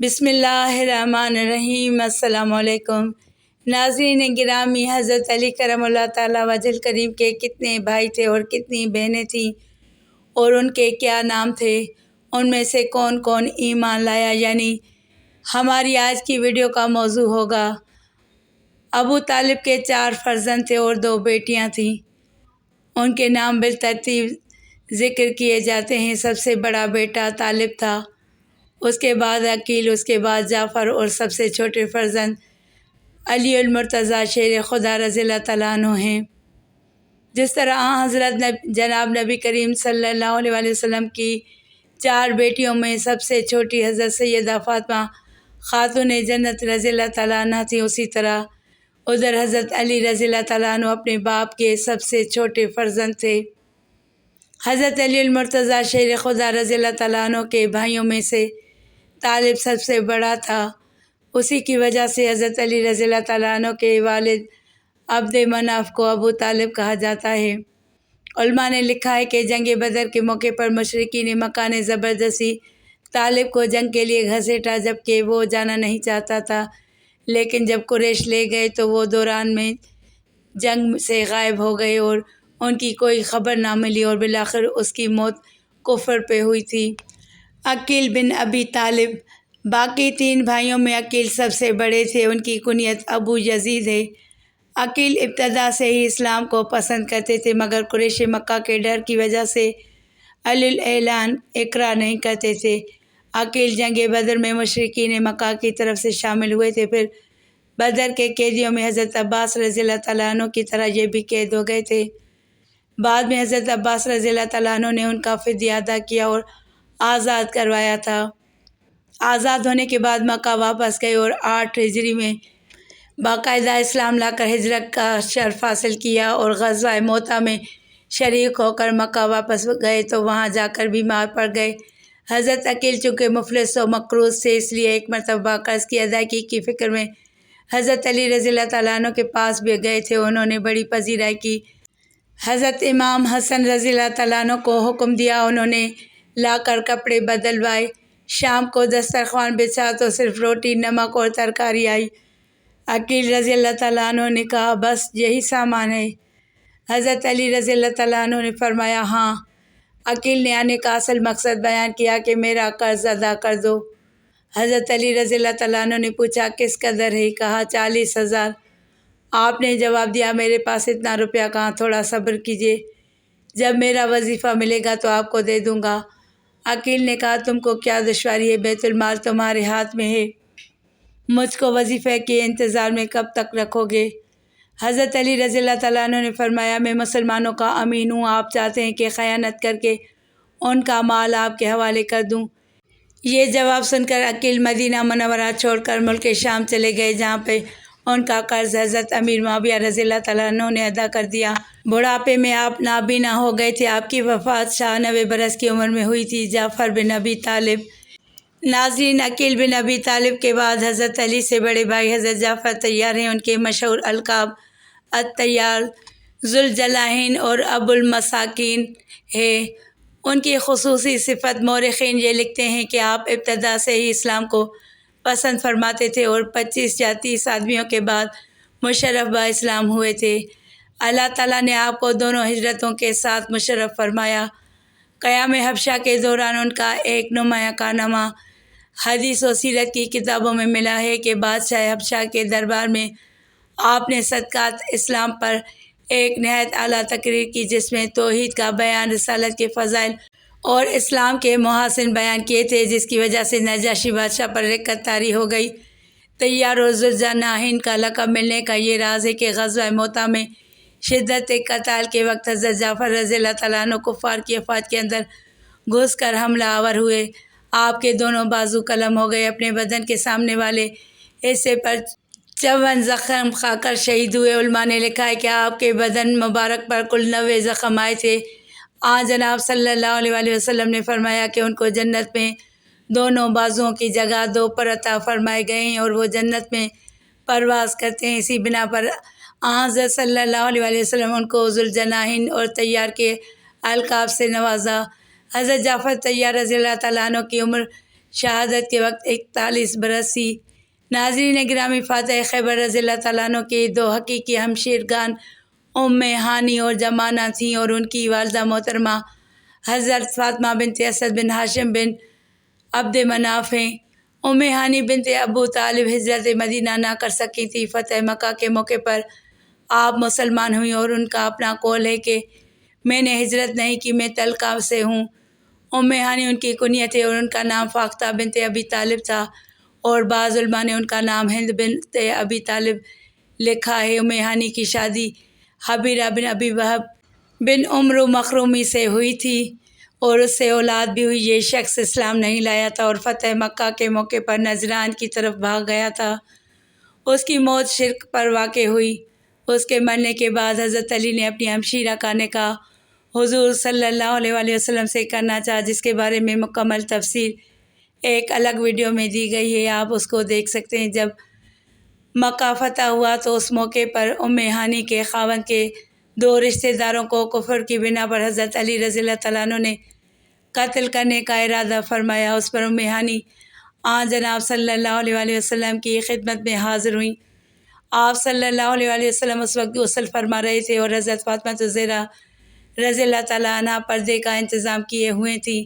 بسم اللہ الرحمن الرحیم۔ السلام علیکم ناظرین گرامی، حضرت علی کرم اللہ تعالیٰ وجہ کریم کے کتنے بھائی تھے اور کتنی بہنیں تھیں اور ان کے کیا نام تھے، ان میں سے کون کون ایمان لایا، یعنی ہماری آج کی ویڈیو کا موضوع ہوگا۔ ابو طالب کے 4 فرزند تھے اور 2 بیٹیاں تھیں۔ ان کے نام بالترتیب ذکر کیے جاتے ہیں۔ سب سے بڑا بیٹا طالب تھا، اس کے بعد عقیل، اس کے بعد جعفر اور سب سے چھوٹے فرزند علی المرتضیٰ شیر خدا رضی اللہ تعالیٰ عنہ ہیں۔ جس طرح حضرت جناب نبی کریم صلی اللہ علیہ وآلہ وسلم کی 4 بیٹیوں میں سب سے چھوٹی حضرت سیدہ فاطمہ خاتون جنت رضی اللہ تعالیٰ عنہ تھی، اسی طرح ادھر حضرت علی رضی اللہ تعالیٰ عنہ اپنے باپ کے سب سے چھوٹے فرزند تھے۔ حضرت علی المرتضیٰ شیر خدا رضی اللہ تعالیٰ عنہ کے بھائیوں میں سے طالب سب سے بڑا تھا، اسی کی وجہ سے حضرت علی رضی اللہ تعالیٰ عنہ کے والد عبد مناف کو ابو طالب کہا جاتا ہے۔ علماء نے لکھا ہے کہ جنگ بدر کے موقع پر مشرکین مکہ نے زبردستی طالب کو جنگ کے لیے گھسیٹا، جبکہ وہ جانا نہیں چاہتا تھا، لیکن جب قریش لے گئے تو وہ دوران میں جنگ سے غائب ہو گئے اور ان کی کوئی خبر نہ ملی اور بالآخر اس کی موت کفر پہ ہوئی تھی۔ عقیل بن ابی طالب، باقی 3 بھائیوں میں عقیل سب سے بڑے تھے، ان کی کنیت ابو یزید ہے۔ عقیل ابتدا سے ہی اسلام کو پسند کرتے تھے، مگر قریش مکہ کے ڈر کی وجہ سے علی اعلان اقرار نہیں کرتے تھے۔ عقیل جنگ بدر میں مشرکین مکہ کی طرف سے شامل ہوئے تھے، پھر بدر کے قیدیوں میں حضرت عباس رضی اللہ تعالیٰ عنہ کی طرح یہ بھی قید ہو گئے تھے۔ بعد میں حضرت عباس رضی اللہ تعالیٰ عنہ نے ان کا فدیہ ادا کیا اور آزاد کروایا تھا۔ آزاد ہونے کے بعد مکہ واپس گئے اور 8 ہجری میں باقاعدہ اسلام لا کر ہجرت کا شرف حاصل کیا اور غزوہ موتہ میں شریک ہو کر مکہ واپس گئے تو وہاں جا کر بیمار پڑ گئے۔ حضرت عقیل چونکہ مفلس و مقروض تھے، اس لیے ایک مرتبہ قرض کی ادائیگی کی فکر میں حضرت علی رضی اللہ تعالیٰ عنہ کے پاس بھی گئے تھے۔ انہوں نے بڑی پذیرائی کی۔ حضرت امام حسن رضی اللہ تعالیٰ عنہ کو حکم دیا، انہوں نے لا کر کپڑے بدلوائے۔ شام کو دسترخوان بچھا تو صرف روٹی، نمک اور ترکاری آئی۔ عقیل رضی اللہ تعالیٰ عنہ نے کہا، بس یہی سامان ہے؟ حضرت علی رضی اللہ تعالیٰ عنہ نے فرمایا، ہاں۔ عقیل نے آنے کا اصل مقصد بیان کیا کہ میرا قرض ادا کر دو۔ حضرت علی رضی اللہ تعالیٰ عنہ نے پوچھا، کس قدر ہے؟ کہا 40,000۔ آپ نے جواب دیا، میرے پاس اتنا روپیہ کہاں، تھوڑا صبر کیجیے، جب میرا وظیفہ ملے گا تو آپ کو دے دوں گا۔ عقیل نے کہا، تم کو کیا دشواری ہے؟ بیت المال تمہارے ہاتھ میں ہے، مجھ کو وظیفے کے انتظار میں کب تک رکھو گے؟ حضرت علی رضی اللہ تعالیٰ عنہ نے فرمایا، میں مسلمانوں کا امین ہوں، آپ چاہتے ہیں کہ خیانت کر کے ان کا مال آپ کے حوالے کر دوں؟ یہ جواب سن کر عقیل مدینہ منورہ چھوڑ کر ملک شام چلے گئے، جہاں پہ ان کا قرض حضرت امیر معاویہ رضی اللہ تعالیٰ عنہ نے ادا کر دیا۔ بڑھاپے میں آپ نابینا ہو گئے تھے۔ آپ کی وفات 96 برس کی عمر میں ہوئی تھی۔ جعفر بن ابی طالب۔ ناظرین، عقیل بن ابی طالب کے بعد حضرت علی سے بڑے بھائی حضرت جعفر طیار ہیں۔ ان کے مشہور القاب الطیار، ذوالجناحین اور ابو المساکین ہے۔ ان کی خصوصی صفت، مورخین یہ لکھتے ہیں کہ آپ ابتدا سے ہی اسلام کو پسند فرماتے تھے اور 25 یا 30 آدمیوں کے بعد مشرف با اسلام ہوئے تھے۔ اللہ تعالیٰ نے آپ کو دونوں ہجرتوں کے ساتھ مشرف فرمایا۔ قیام حبشہ کے دوران ان کا ایک نمایاں کارنامہ حدیث و سیرت کی کتابوں میں ملا ہے کہ بادشاہ حبشہ کے دربار میں آپ نے صدقات اسلام پر ایک نہایت اعلیٰ تقریر کی، جس میں توحید کا بیان، رسالت کے فضائل اور اسلام کے محاسن بیان کیے تھے، جس کی وجہ سے نجاشی بادشاہ پر رکت طاری ہو گئی۔ طیار اور ذوالجناحین کا لقب ملنے کا یہ راز ہے کہ غزوہ موتہ میں شدت قتال کے وقت حضرت جعفر رضی اللہ تعالیٰ عنہ کفار کی افواج کے اندر گھس کر حملہ آور ہوئے۔ آپ کے دونوں بازو قلم ہو گئے، اپنے بدن کے سامنے والے حصے پر 54 زخم کھا کر شہید ہوئے۔ علماء نے لکھا ہے کہ آپ کے بدن مبارک پر کل 90 زخم آئے تھے۔ آن جناب صلی اللہ علیہ وآلہ وسلم نے فرمایا کہ ان کو جنت میں دونوں بازوؤں کی جگہ 2 پر عطا فرمائے گئے ہیں اور وہ جنت میں پرواز کرتے ہیں۔ اسی بنا پر حضرت صلی اللہ علیہ وآلہ وسلم ان کو ذوالجناحین اور طیار کے القاب سے نوازا۔ حضرت جعفر طیار رضی اللہ تعالیٰ عنہ کی عمر شہادت کے وقت 41 برس تھی۔ ناظرین گرامی، فاتح خیبر رضی اللہ تعالیٰ عنہ کے دو حقیقی ہمشیرگان ام ہانی اور جمانہ تھیں، اور ان کی والدہ محترمہ حضرت فاطمہ بنت اسد بن ہاشم بن عبد مناف ہیں۔ ام ہانی بنت ابو طالب ہجرت مدینہ نہ کر سکی تھی۔ فتح مکہ کے موقع پر آپ مسلمان ہوئیں، اور ان کا اپنا قول ہے کہ میں نے ہجرت نہیں کی، میں طلقہ سے ہوں۔ ام ہانی ان کی کنیت ہے، اور ان کا نام فاختہ بنت ابی طالب تھا، اور بعض علماء نے ان کا نام ہند بنت ابی طالب لکھا ہے۔ ام ہانی کی شادی حبیرہ بن ابی وہب بن عمرو مخرومی سے ہوئی تھی، اور اس سے اولاد بھی ہوئی۔ یہ شخص اسلام نہیں لایا تھا اور فتح مکہ کے موقع پر نجران کی طرف بھاگ گیا تھا۔ اس کی موت شرک پر واقع ہوئی۔ اس کے مرنے کے بعد حضرت علی نے اپنی ہمشیرہ کا نکاح حضور صلی اللہ علیہ وآلہ وسلم سے کرنا چاہا، جس کے بارے میں مکمل تفصیل ایک الگ ویڈیو میں دی گئی ہے، آپ اس کو دیکھ سکتے ہیں۔ جب مکہ فتح ہوا تو اس موقع پر ام ہانی کے خاوند کے 2 رشتہ داروں کو کفر کی بنا پر حضرت علی رضی اللہ تعالیٰ عنہ نے قتل کرنے کا ارادہ فرمایا۔ اس پر ام ہانی آن جناب صلی اللہ علیہ وآلہ وسلم کی خدمت میں حاضر ہوئیں۔ آپ صلی اللہ علیہ وآلہ وسلم اس وقت غسل فرما رہے تھے، اور حضرت فاطمہ الزہرا رضی اللہ تعالیٰ عنہ پردے کا انتظام کیے ہوئے تھیں۔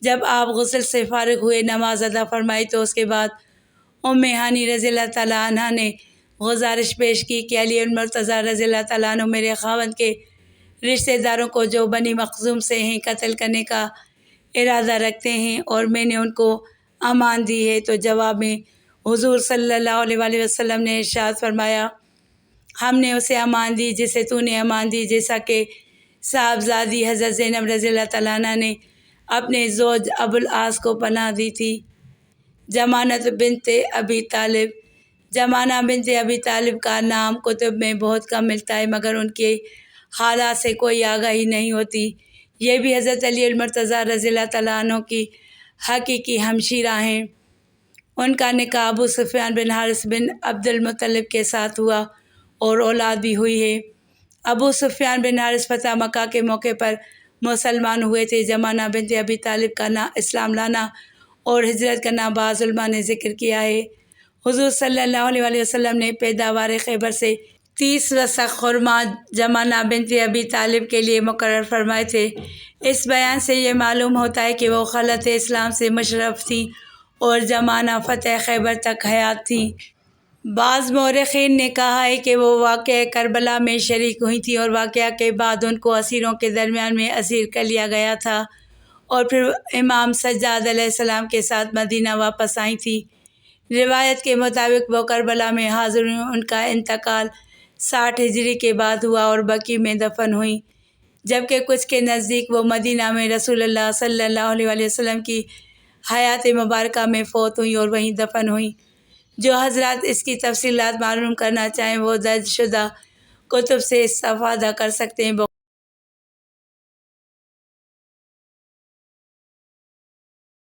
جب آپ غسل سے فارغ ہوئے، نماز ادا فرمائی، تو اس کے بعد ام ہانی رضی اللہ تعالیٰ عنہ نے گزارش پیش کی کہ علی المرتضیٰ رضی اللہ تعالیٰ عنہ میرے خاوند کے رشتہ داروں کو جو بنی مخزوم سے ہیں قتل کرنے کا ارادہ رکھتے ہیں، اور میں نے ان کو امان دی ہے۔ تو جواب میں حضور صلی اللہ علیہ وآلہ وسلم نے ارشاد فرمایا، ہم نے اسے امان دی جسے تو نے امان دی، جیسا کہ صاحبزادی حضرت زینب رضی اللہ تعالیٰ عنہ نے اپنے زوج ابوالعاص کو پناہ دی تھی۔ جمانہ بنت ابی طالب۔ جمانہ بنت ابی طالب کا نام کتب میں بہت کم ملتا ہے، مگر ان کے حالات سے کوئی آگاہی نہیں ہوتی۔ یہ بھی حضرت علی المرتضیٰ رضی اللہ تعالیٰ عنہ کی حقیقی ہمشیرہ ہیں۔ ان کا نکاح ابو سفیان بن حارث بن عبد المطلب کے ساتھ ہوا، اور اولاد بھی ہوئی ہے۔ ابو سفیان بن حارث فتح مکہ کے موقع پر مسلمان ہوئے تھے۔ جمانہ بنت ابی طالب کا اسلام لانا اور ہجرت کرنا بعض علماء نے ذکر کیا ہے۔ حضور صلی اللہ علیہ وآلہ وسلم نے پیداوار خیبر سے 30 وسق خرما جمانہ بنت ابی طالب کے لیے مقرر فرمائے تھے۔ اس بیان سے یہ معلوم ہوتا ہے کہ وہ خلعت اسلام سے مشرف تھیں، اور جمانہ فتح خیبر تک حیات تھیں۔ بعض مورخین نے کہا ہے کہ وہ واقعہ کربلا میں شریک ہوئی تھیں، اور واقعہ کے بعد ان کو اسیروں کے درمیان میں اسیر کر لیا گیا تھا، اور پھر امام سجاد علیہ السلام کے ساتھ مدینہ واپس آئی تھیں۔ روایت کے مطابق وہ کربلا میں حاضر ہوئیں۔ ان کا انتقال 60 ہجری کے بعد ہوا، اور بقیع میں دفن ہوئیں، جبکہ کچھ کے نزدیک وہ مدینہ میں رسول اللہ صلی اللہ علیہ وآلہ وسلم کی حیات مبارکہ میں فوت ہوئیں اور وہیں دفن ہوئیں۔ جو حضرات اس کی تفصیلات معلوم کرنا چاہیں وہ درج شدہ کتب سے استفادہ کر سکتے ہیں۔